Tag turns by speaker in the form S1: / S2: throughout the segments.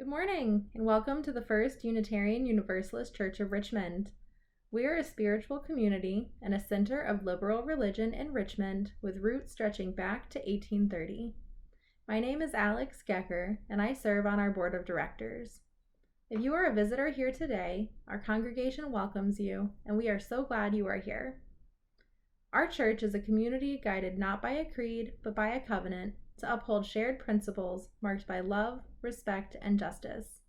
S1: Good morning, and welcome to the First Unitarian Universalist Church of Richmond. We are a spiritual community and a center of liberal religion in Richmond with roots stretching back to 1830. My name is Alex Gecker, and I serve on our board of directors. If you are a visitor here today, our congregation welcomes you, and we are so glad you are here. Our church is a community guided not by a creed, but by a covenant to uphold shared principles marked by love, respect, and justice.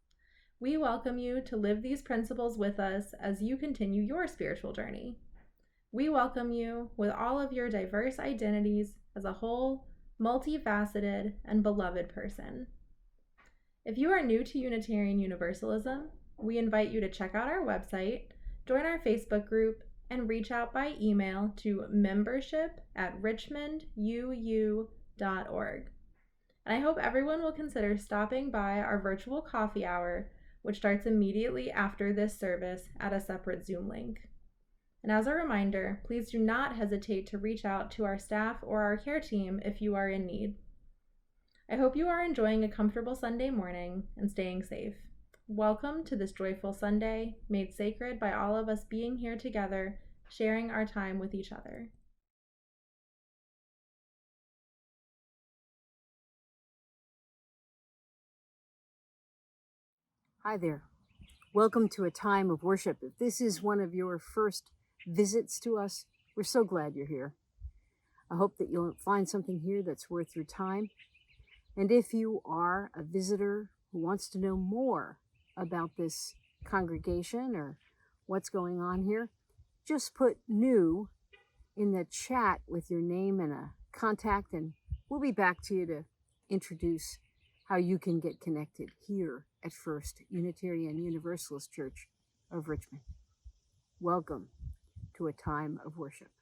S1: We welcome you to live these principles with us as you continue your spiritual journey. We welcome you with all of your diverse identities as a whole, multifaceted, and beloved person. If you are new to Unitarian Universalism, we invite you to check out our website, join our Facebook group, and reach out by email to membership@richmonduu.org. And I hope everyone will consider stopping by our virtual coffee hour, which starts immediately after this service at a separate Zoom link. And as a reminder, please do not hesitate to reach out to our staff or our care team if you are in need. I hope you are enjoying a comfortable Sunday morning and staying safe. Welcome to this joyful Sunday, made sacred by all of us being here together, sharing our time with each other.
S2: Hi there. Welcome to a time of worship. If this is one of your first visits to us, we're so glad you're here. I hope that you'll find something here that's worth your time. And if you are a visitor who wants to know more about this congregation or what's going on here, just put new in the chat with your name and a contact, and we'll be back to you to introduce how you can get connected here at First Unitarian Universalist Church of Richmond. Welcome to a time of worship.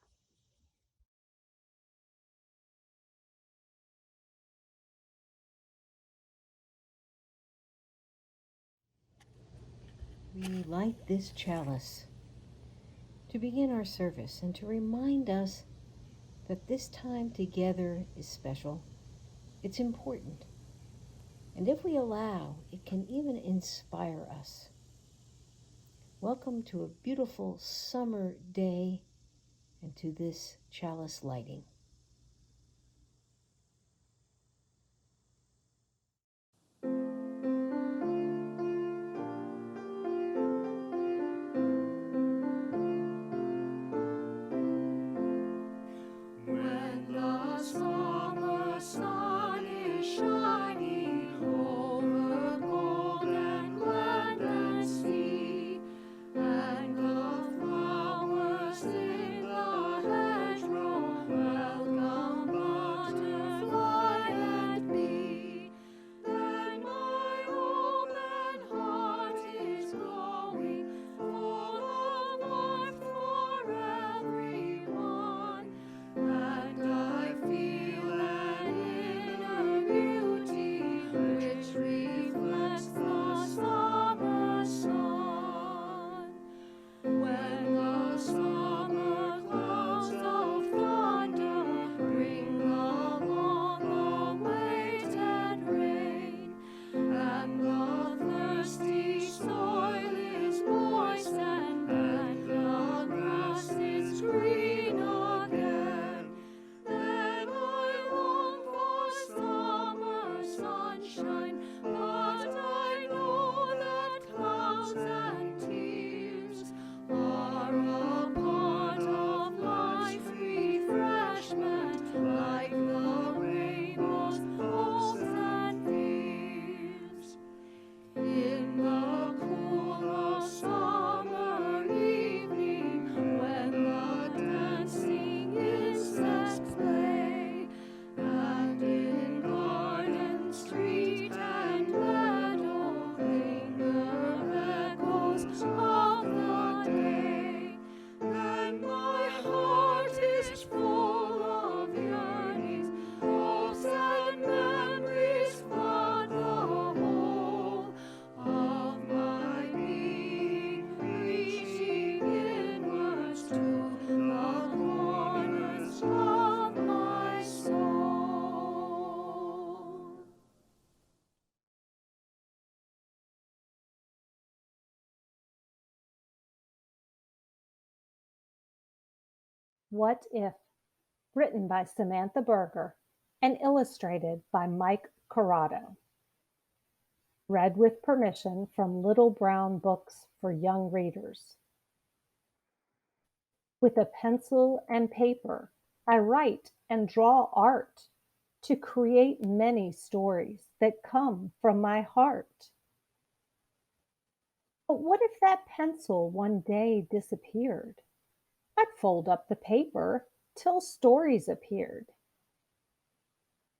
S3: We light this chalice to begin our service and to remind us that this time together is special. It's important. And if we allow, it can even inspire us. Welcome to a beautiful summer day and to this chalice lighting.
S4: And the flowers in the hedgerow What If, written by Samantha Berger and illustrated by Mike Corrado. Read with permission from Little Brown Books for Young Readers. With a pencil and paper, I write and draw art to create many stories that come from my heart. But what if that pencil one day disappeared? I'd fold up the paper till stories appeared.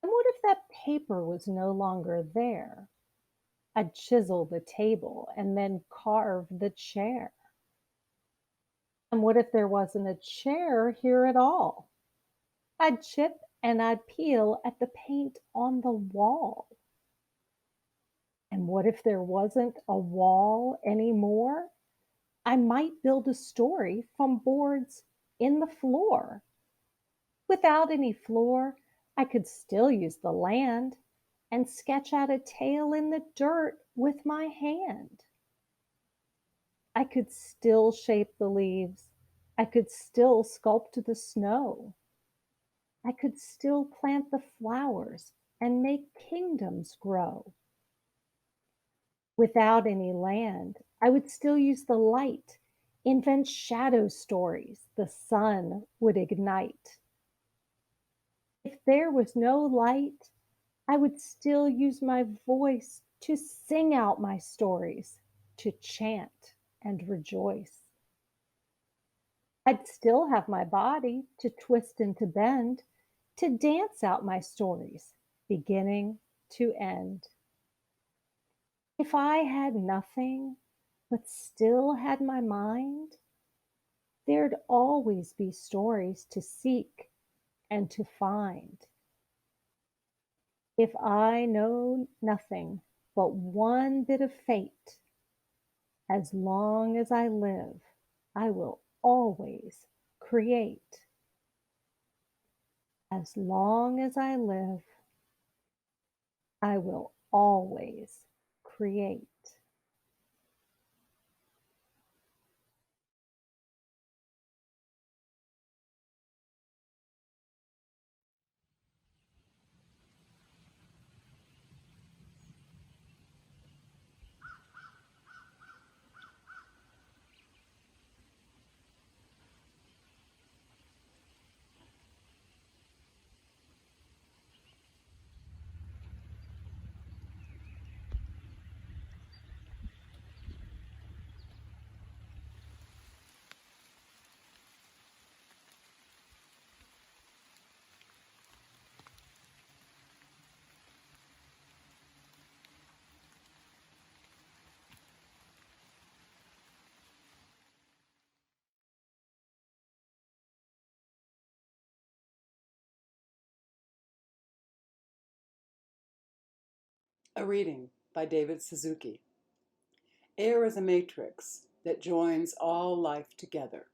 S4: And what if that paper was no longer there? I'd chisel the table and then carve the chair. And what if there wasn't a chair here at all? I'd chip and I'd peel at the paint on the wall. And what if there wasn't a wall anymore? I might build a story from boards in the floor. Without any floor, I could still use the land and sketch out a tale in the dirt with my hand. I could still shape the leaves. I could still sculpt the snow. I could still plant the flowers and make kingdoms grow. Without any land, I would still use the light, invent shadow stories the sun would ignite. If there was no light, I would still use my voice to sing out my stories, to chant and rejoice. I'd still have my body to twist and to bend, to dance out my stories, beginning to end. If I had nothing, but still had my mind, there'd always be stories to seek and to find. If I know nothing but one bit of fate, as long as I live, I will always create. As long as I live, I will always create.
S5: A reading by David Suzuki. Air is a matrix that joins all life together.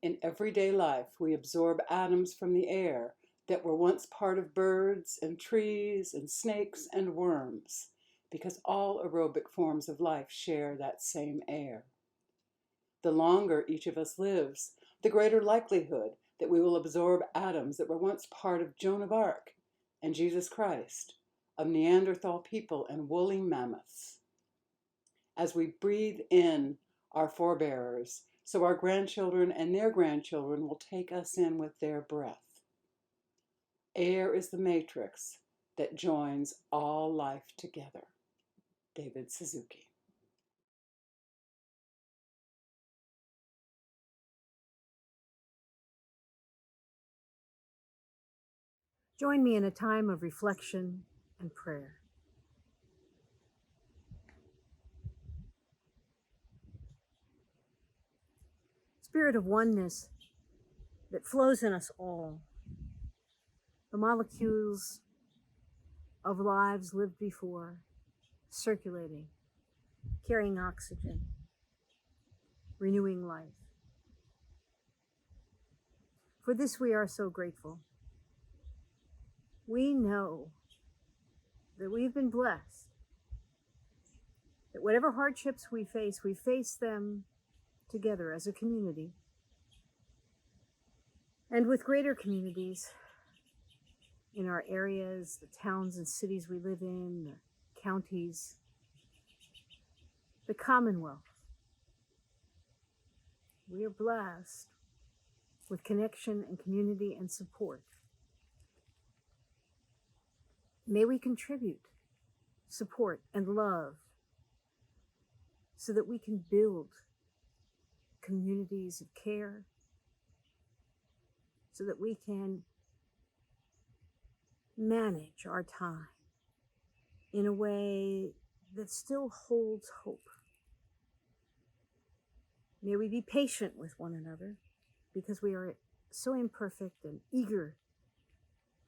S5: In everyday life, we absorb atoms from the air that were once part of birds and trees and snakes and worms, because all aerobic forms of life share that same air. The longer each of us lives, the greater likelihood that we will absorb atoms that were once part of Joan of Arc and Jesus Christ, of Neanderthal people and woolly mammoths. As we breathe in our forebearers, so our grandchildren and their grandchildren will take us in with their breath. Air is the matrix that joins all life together. David Suzuki.
S2: Join me in a time of reflection and prayer. Spirit of oneness that flows in us all, the molecules of lives lived before, circulating, carrying oxygen, renewing life. For this we are so grateful. We know that we've been blessed, that whatever hardships we face them together as a community. And with greater communities in our areas, the towns and cities we live in, the counties, the Commonwealth, we are blessed with connection and community and support. May we contribute support and love so that we can build communities of care, so that we can manage our time in a way that still holds hope. May we be patient with one another because we are so imperfect and eager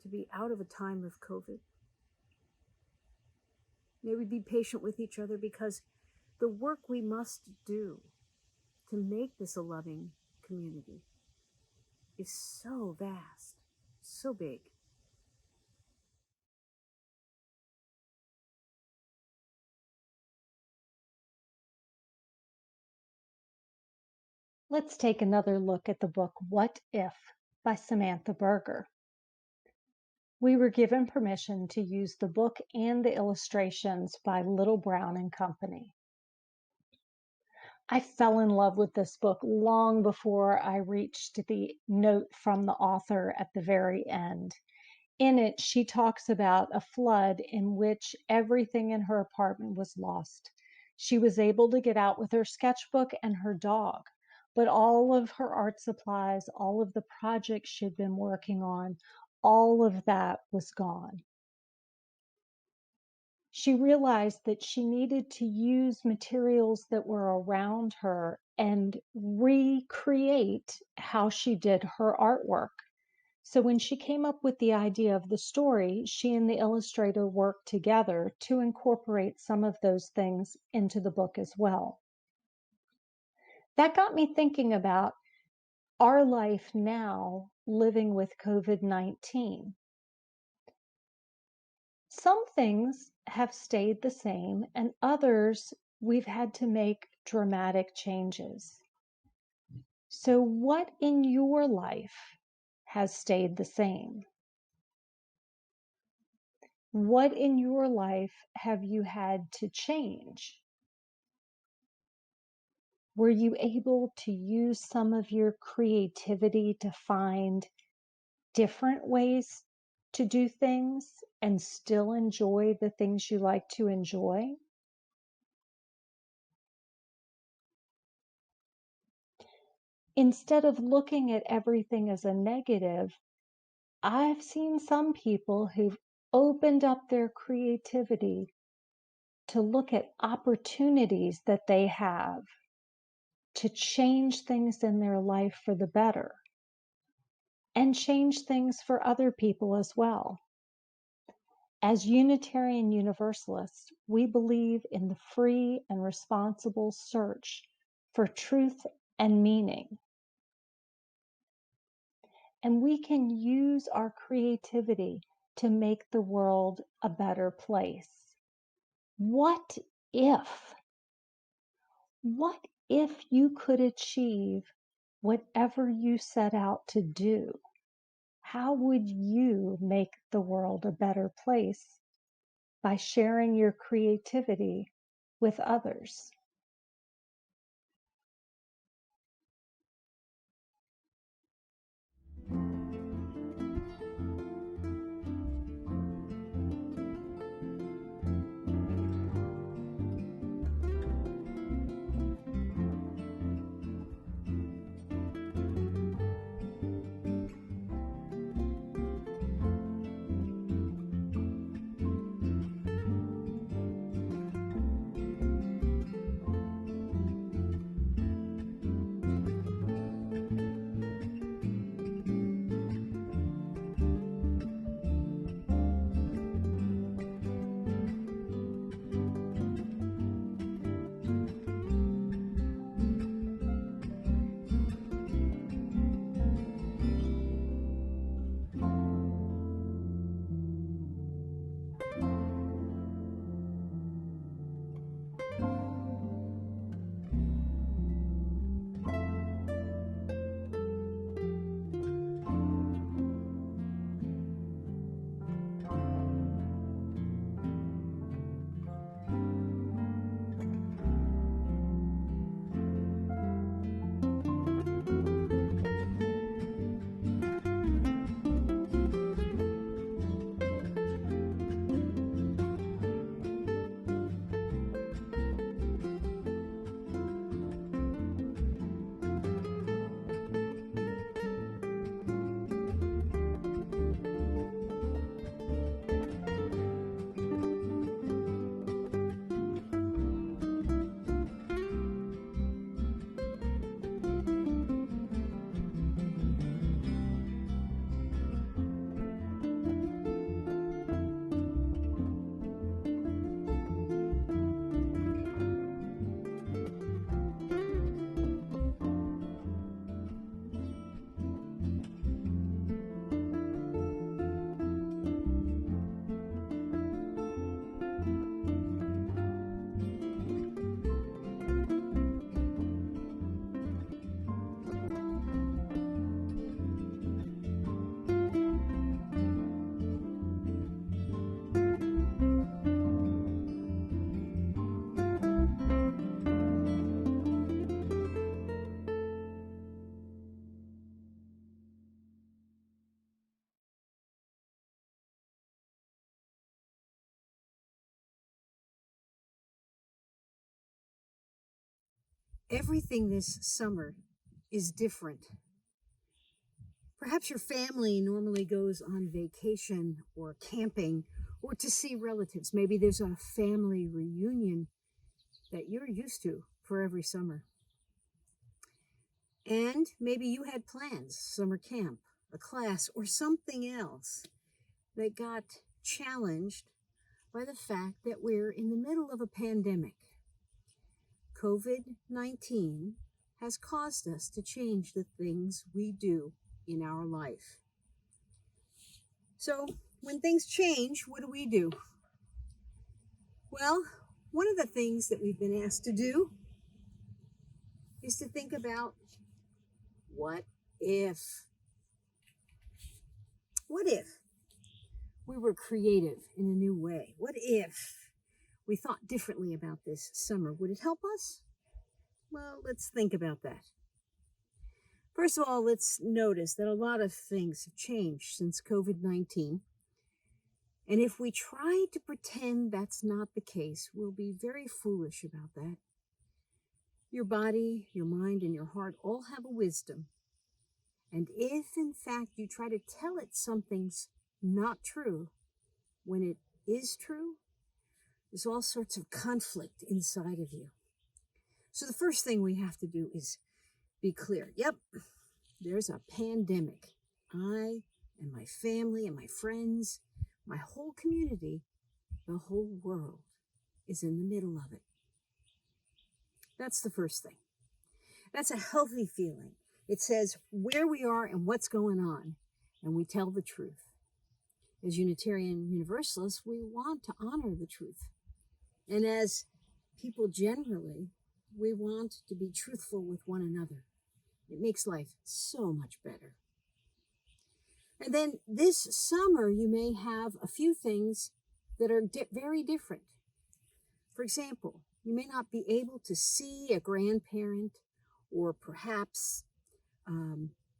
S2: to be out of a time of COVID. May we be patient with each other because the work we must do to make this a loving community is so vast, so big.
S4: Let's take another look at the book What If by Samantha Berger. We were given permission to use the book and the illustrations by Little Brown and Company. I fell in love with this book long before I reached the note from the author at the very end. In it, she talks about a flood in which everything in her apartment was lost. She was able to get out with her sketchbook and her dog, but all of her art supplies, all of the projects she'd been working on, all of that was gone. She realized that she needed to use materials that were around her and recreate how she did her artwork. So when she came up with the idea of the story, she and the illustrator worked together to incorporate some of those things into the book as well. That got me thinking about our life now living with COVID-19. Some things have stayed the same, and others we've had to make dramatic changes. So what in your life has stayed the same? What in your life have you had to change? Were you able to use some of your creativity to find different ways to do things and still enjoy the things you like to enjoy? Instead of looking at everything as a negative, I've seen some people who've opened up their creativity to look at opportunities that they have to change things in their life for the better and change things for other people as well. As Unitarian Universalists, we believe in the free and responsible search for truth and meaning. And we can use our creativity to make the world a better place. What if? What if you could achieve whatever you set out to do? How would you make the world a better place by sharing your creativity with others?
S2: Everything this summer is different. Perhaps your family normally goes on vacation or camping or to see relatives. Maybe there's a family reunion that you're used to for every summer. And maybe you had plans, summer camp, a class, or something else that got challenged by the fact that we're in the middle of a pandemic. COVID-19 has caused us to change the things we do in our life. So when things change, what do? Well, one of the things that we've been asked to do is to think about what if? What if we were creative in a new way? What if we thought differently about this summer? Would it help us? Well, let's think about that. First of all, let's notice that a lot of things have changed since COVID-19. And if we try to pretend that's not the case, we'll be very foolish about that. Your body, your mind, and your heart all have a wisdom. And if, in fact, you try to tell it something's not true, when it is true, there's all sorts of conflict inside of you. So the first thing we have to do is be clear. Yep, there's a pandemic. I and my family and my friends, my whole community, the whole world is in the middle of it. That's the first thing. That's a healthy feeling. It says where we are and what's going on, and we tell the truth. As Unitarian Universalists, we want to honor the truth. And as people generally, we want to be truthful with one another. It makes life so much better. And then this summer, you may have a few things that are very different. For example, you may not be able to see a grandparent, or perhaps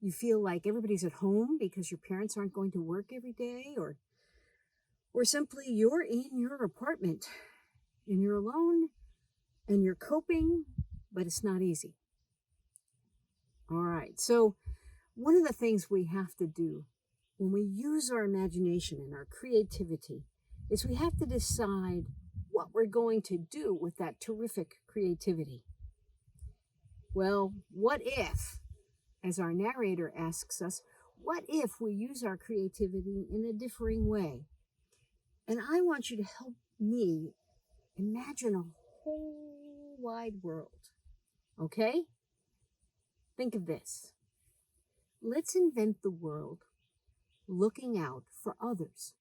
S2: you feel like everybody's at home because your parents aren't going to work every day, or simply you're in your apartment and you're alone and you're coping, but it's not easy. All right, so one of the things we have to do when we use our imagination and our creativity is we have to decide what we're going to do with that terrific creativity. Well, what if, as our narrator asks us, what if we use our creativity in a differing way? And I want you to help me imagine a whole wide world, okay? Think of this. Let's invent the world looking out for others.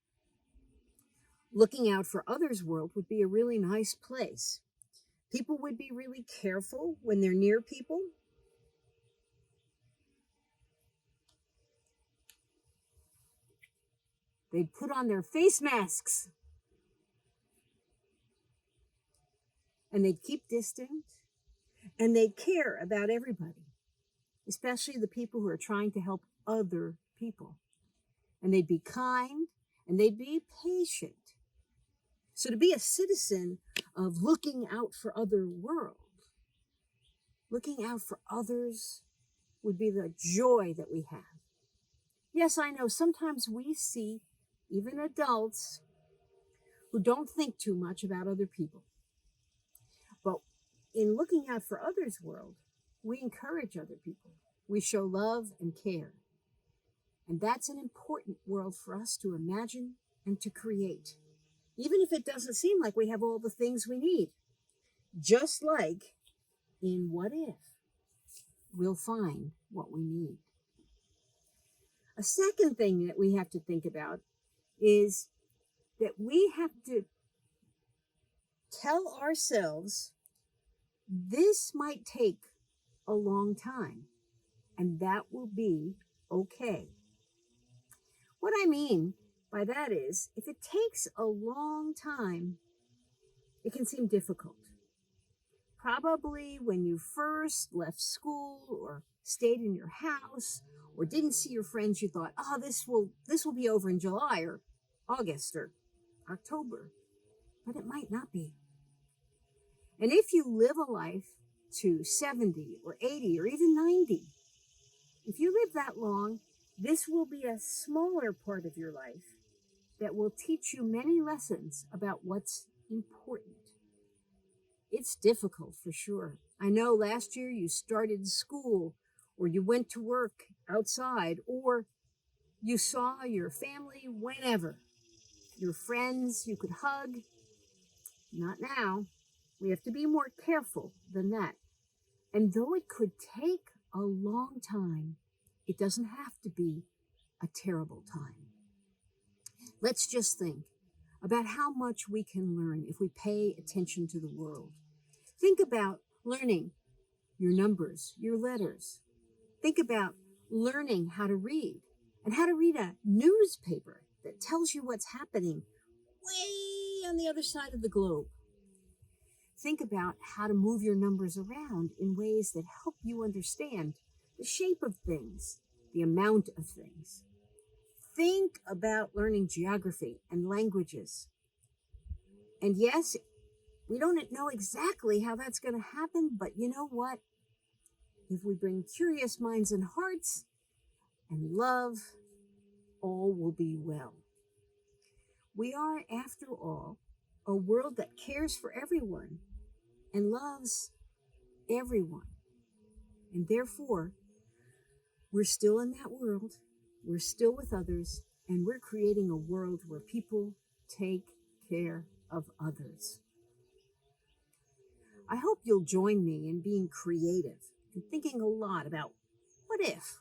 S2: Looking out for others' world would be a really nice place. People would be really careful when they're near people. They'd put on their face masks. And they'd keep distant. And they'd care about everybody, especially the people who are trying to help other people. And they'd be kind, and they'd be patient. So to be a citizen of looking out for other world, looking out for others would be the joy that we have. Yes, I know sometimes we see even adults who don't think too much about other people. But in looking out for others' world, we encourage other people. We show love and care. And that's an important world for us to imagine and to create, even if it doesn't seem like we have all the things we need. Just like in What If, we'll find what we need. A second thing that we have to think about is that we have to tell ourselves this might take a long time, and that will be okay. What I mean by that is, if it takes a long time, it can seem difficult. Probably when you first left school or stayed in your house or didn't see your friends, you thought, oh, this will be over in July or August or October. But it might not be. And if you live a life to 70 or 80 or even 90. If you live that long, this will be a smaller part of your life that will teach you many lessons about what's important. It's difficult for sure. I know last year you started school, or you went to work outside, or you saw your family whenever. Your friends you could hug. Not now. We have to be more careful than that. And though it could take a long time, it doesn't have to be a terrible time. Let's just think about how much we can learn if we pay attention to the world. Think about learning your numbers, your letters. Think about learning how to read and how to read a newspaper that tells you what's happening way on the other side of the globe. Think about how to move your numbers around in ways that help you understand the shape of things, the amount of things. Think about learning geography and languages. And yes, we don't know exactly how that's going to happen, but you know what? If we bring curious minds and hearts and love, all will be well. We are, after all, a world that cares for everyone and loves everyone. And therefore, we're still in that world, we're still with others, and we're creating a world where people take care of others. I hope you'll join me in being creative and thinking a lot about what if?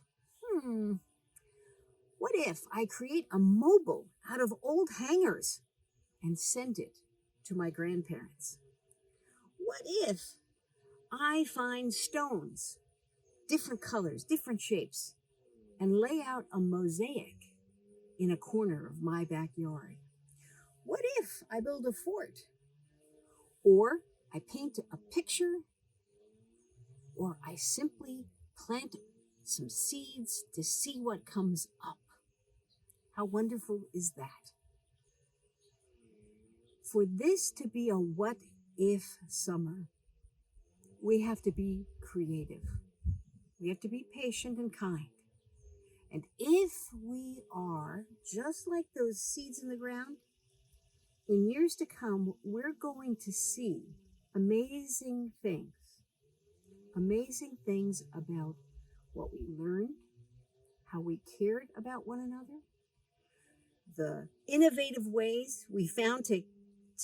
S2: What if I create a mobile out of old hangers and send it to my grandparents? What if I find stones, different colors, different shapes, and lay out a mosaic in a corner of my backyard? What if I build a fort? Or I paint a picture? Or I simply plant some seeds to see what comes up? How wonderful is that? For this to be a what if summer, we have to be creative. We have to be patient and kind. And if we are to like those seeds in the ground, in years to come, we're going to see amazing things about what we learned, how we cared about one another, the innovative ways we found to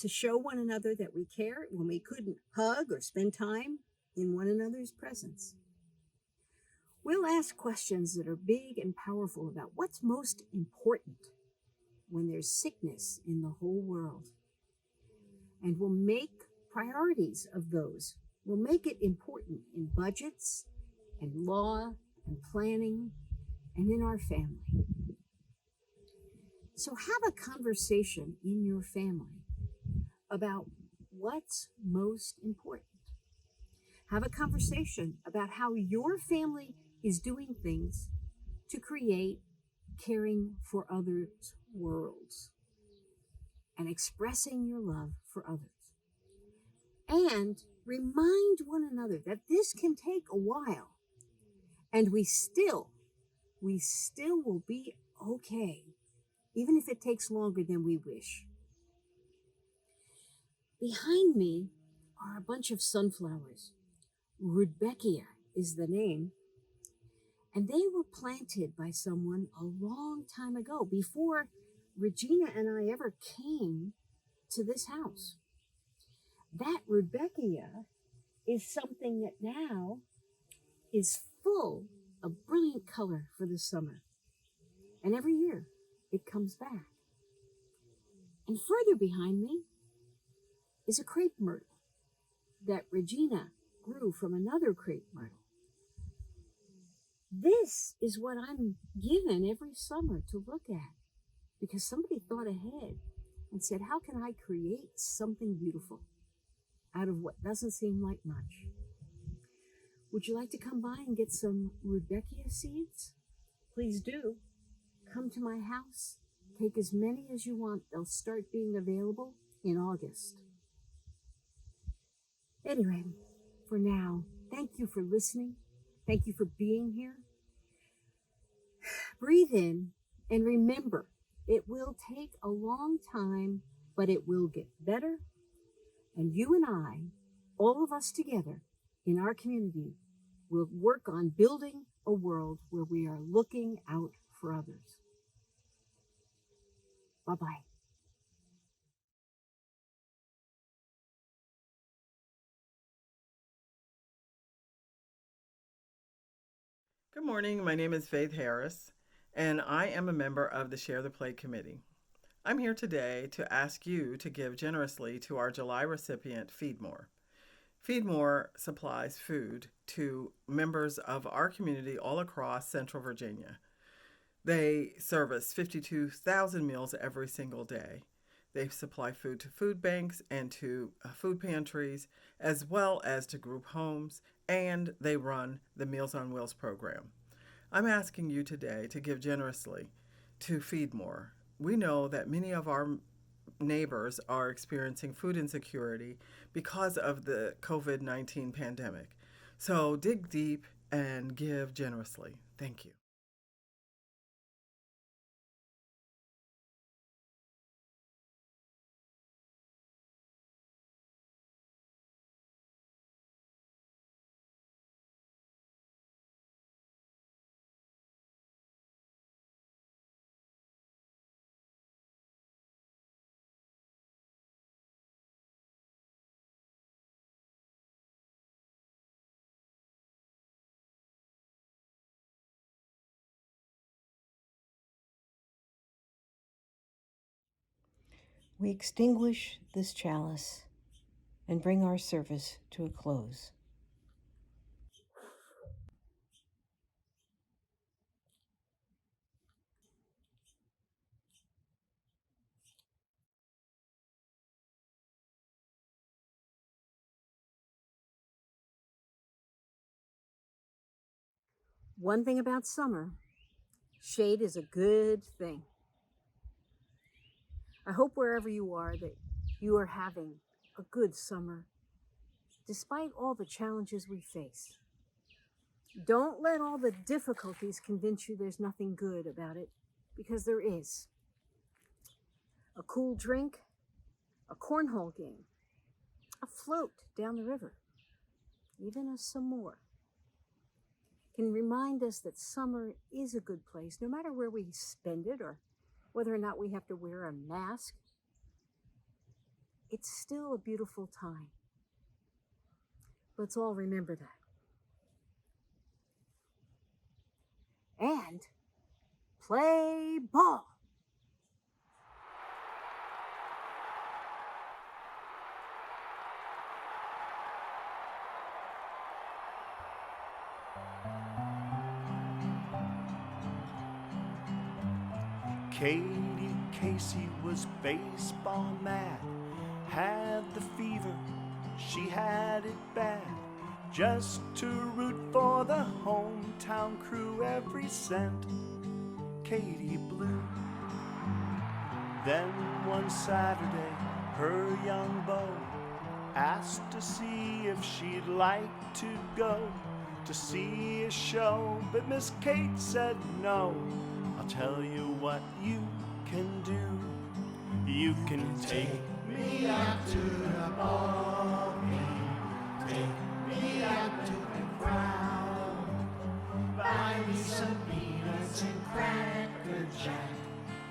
S2: show one another that we care when we couldn't hug or spend time in one another's presence. We'll ask questions that are big and powerful about what's most important when there's sickness in the whole world. And we'll make priorities of those. We'll make it important in budgets and law and planning and in our family. So have a conversation in your family about what's most important. Have a conversation about how your family is doing things to create caring for others' worlds and expressing your love for others. And remind one another that this can take a while, and we still will be okay, even if it takes longer than we wish. Behind me are a bunch of sunflowers. Rudbeckia is the name. And they were planted by someone a long time ago, before Regina and I ever came to this house. That Rudbeckia is something that now is full of brilliant color for the summer. And every year it comes back. And further behind me is a crepe myrtle that Regina grew from another crepe myrtle. This is what I'm given every summer to look at, because somebody thought ahead and said, how can I create something beautiful out of what doesn't seem like much? Would you like to come by and get some Rudbeckia seeds? Please do. Come to my house. Take as many as you want. They'll start being available in August. Anyway, for now, Thank you for listening. Thank you for being here. Breathe in and remember, it will take a long time, but it will get better. And you and I, all of us together in our community, will work on building a world where we are looking out for others. Bye-bye.
S6: Good morning. My name is Faith Harris, and I am a member of the Share the Plate Committee. I'm here today to ask you to give generously to our July recipient, Feed More. Feed More supplies food to members of our community all across Central Virginia. They service 52,000 meals every single day. They supply food to food banks and to food pantries, as well as to group homes, and they run the Meals on Wheels program. I'm asking you today to give generously to Feed More. We know that many of our neighbors are experiencing food insecurity because of the COVID-19 pandemic. So dig deep and give generously. Thank you.
S3: We extinguish this chalice and bring our service to a close.
S2: One thing about summer, shade is a good thing. I hope wherever you are that you are having a good summer, despite all the challenges we face. Don't let all the difficulties convince you there's nothing good about it, because there is. A cool drink, a cornhole game, a float down the river, even a s'more can remind us that summer is a good place, no matter where we spend it or whether or not we have to wear a mask. It's still a beautiful time. Let's all remember that. And play ball.
S7: Katie Casey was baseball mad, had the fever, she had it bad, just to root for the hometown crew every cent Katie blew. Then one Saturday, her young beau asked to see if she'd like to go to see a show, but Miss Kate said no. I'll tell you what you can do. You can take me out to the ball game, take me out to the crowd, buy me some peanuts and Cracker Jack.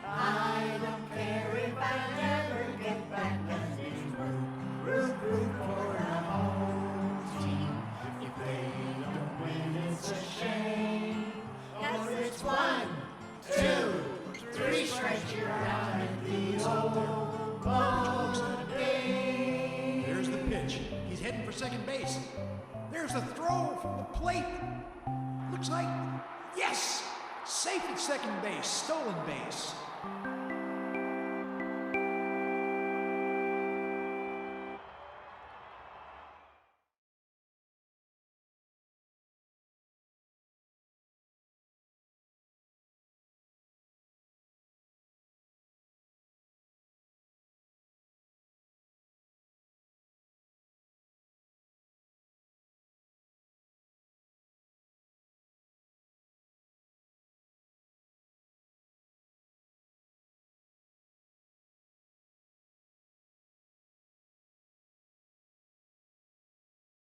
S7: I don't care if I never get back, cause it's root for the home team. If they don't win, it's a shame, cause it's 1, 2, 3 strikes, you're out at the old ball game.
S8: There's the pitch. He's heading for second base. There's the throw from the plate. Looks like, yes! Safe at second base, stolen base.